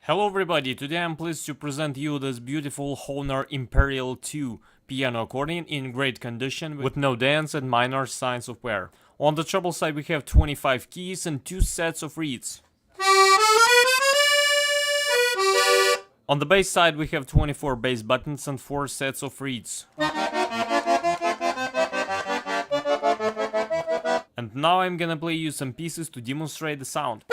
Hello everybody, today I'm pleased to present you this beautiful Hohner Imperial II piano accordion in great condition with no dents and minor signs of wear. On the treble side we have 25 keys and 2 sets of reeds. On the bass side we have 24 bass buttons and 4 sets of reeds. And now I'm gonna play you some pieces to demonstrate the sound.